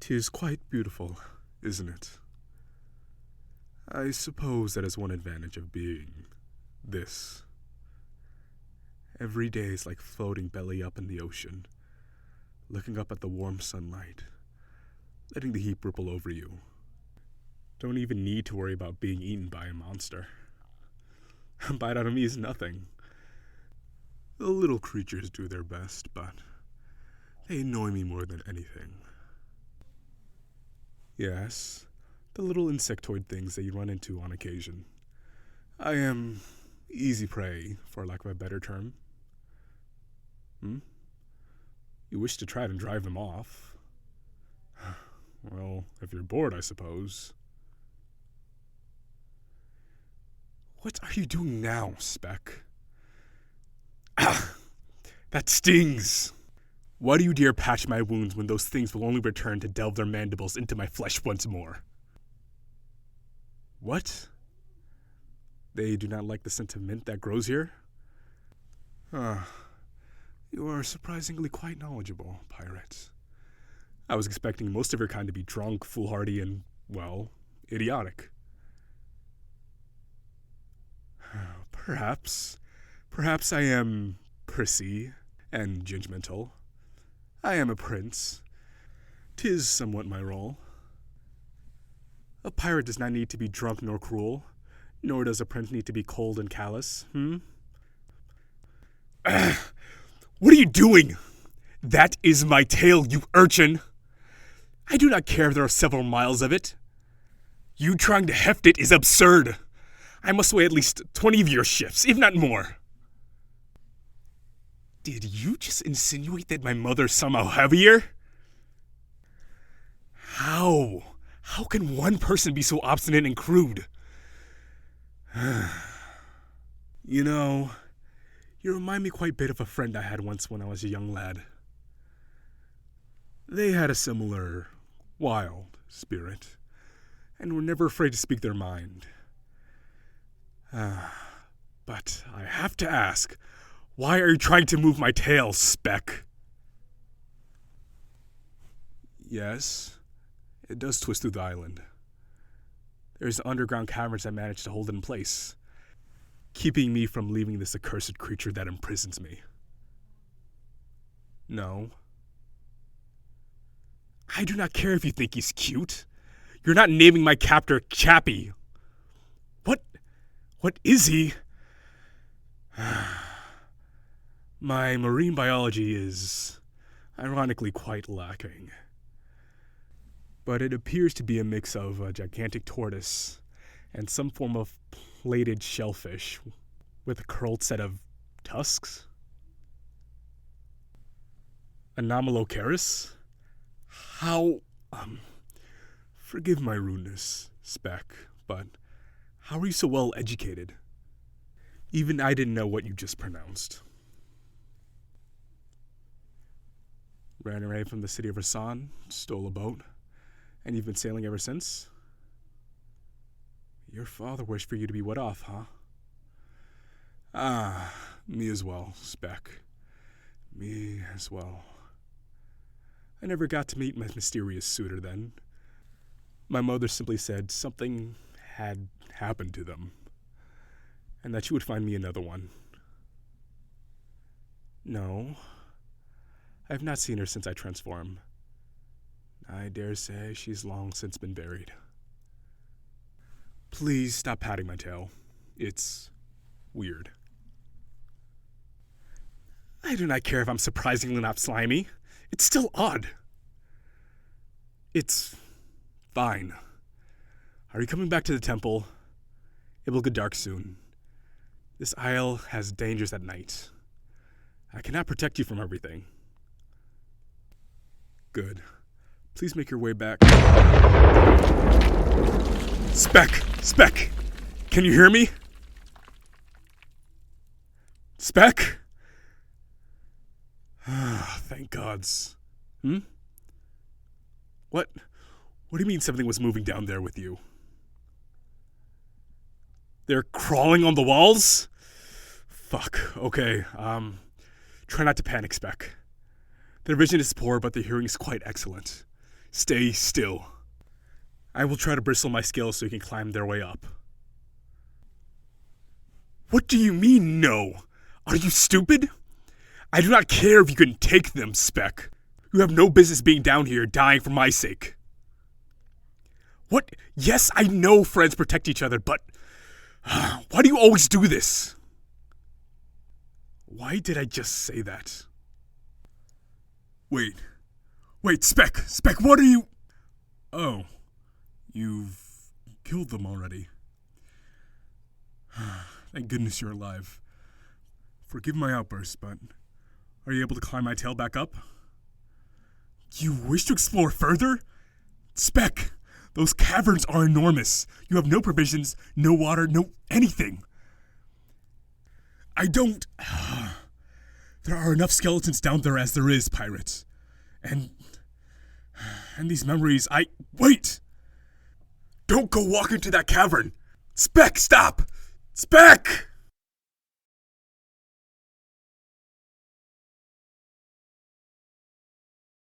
'Tis quite beautiful, isn't it? I suppose that is one advantage of being this. Every day is like floating belly up in the ocean, looking up at the warm sunlight, letting the heat ripple over you. Don't even need to worry about being eaten by a monster. A bite out of me is nothing. The little creatures do their best, but they annoy me more than anything. Yes, the little insectoid things that you run into on occasion. I am easy prey, for lack of a better term. You wish to try to drive them off? Well, if you're bored, I suppose. What are you doing now, Speck? Ah! That stings! Why do you dare patch my wounds when those things will only return to delve their mandibles into my flesh once more? What? They do not like the scent of mint that grows here? You are surprisingly quite knowledgeable, pirate. I was expecting most of your kind to be drunk, foolhardy, and, well, idiotic. Perhaps I am prissy and judgmental. I am a prince. 'Tis somewhat my role. A pirate does not need to be drunk nor cruel, nor does a prince need to be cold and callous, What are you doing? That is my tail, you urchin! I do not care if there are several miles of it. You trying to heft it is absurd. I must weigh at least 20 of your ships, if not more. Did you just insinuate that my mother's somehow heavier? How? How can one person be so obstinate and crude? You know, you remind me quite a bit of a friend I had once when I was a young lad. They had a similar wild spirit, and were never afraid to speak their mind. But I have to ask, why are you trying to move my tail, Speck? Yes, it does twist through the island. There's underground caverns that manage to hold it in place, keeping me from leaving this accursed creature that imprisons me. No. I do not care if you think he's cute. You're not naming my captor Chappie. What is he? My marine biology is, ironically, quite lacking. But it appears to be a mix of a gigantic tortoise and some form of plated shellfish with a curled set of tusks. Anomalocaris? How, forgive my rudeness, Speck, but how are you so well educated? Even I didn't know what you just pronounced. Ran away from the city of Rasan, stole a boat, and you've been sailing ever since? Your father wished for you to be what off, huh? Me as well, Speck. Me as well. I never got to meet my mysterious suitor then. My mother simply said something had happened to them, and that she would find me another one. No, I have not seen her since I transformed. I dare say she's long since been buried. Please stop patting my tail. It's weird. I do not care if I'm surprisingly not slimy. It's still odd. It's fine. Are you coming back to the temple? It will get dark soon. This isle has dangers at night. I cannot protect you from everything. Good. Please make your way back. Speck! Can you hear me? Speck? Thank gods. What do you mean something was moving down there with you? They're crawling on the walls? Fuck, okay. Try not to panic, Speck. Their vision is poor, but their hearing is quite excellent. Stay still. I will try to bristle my scales so you can climb their way up. What do you mean, no? Are you stupid? I do not care if you can take them, Speck. You have no business being down here dying for my sake. What? Yes, I know friends protect each other, but why do you always do this? Why did I just say that? Wait, Speck, what are you? Oh, you've killed them already. Thank goodness you're alive. Forgive my outburst, but are you able to climb my tail back up? You wish to explore further? Speck, those caverns are enormous. You have no provisions, no water, no anything. I don't... There are enough skeletons down there as there is, pirates. And these memories, Wait! Don't go walk into that cavern! Speck, stop! Speck!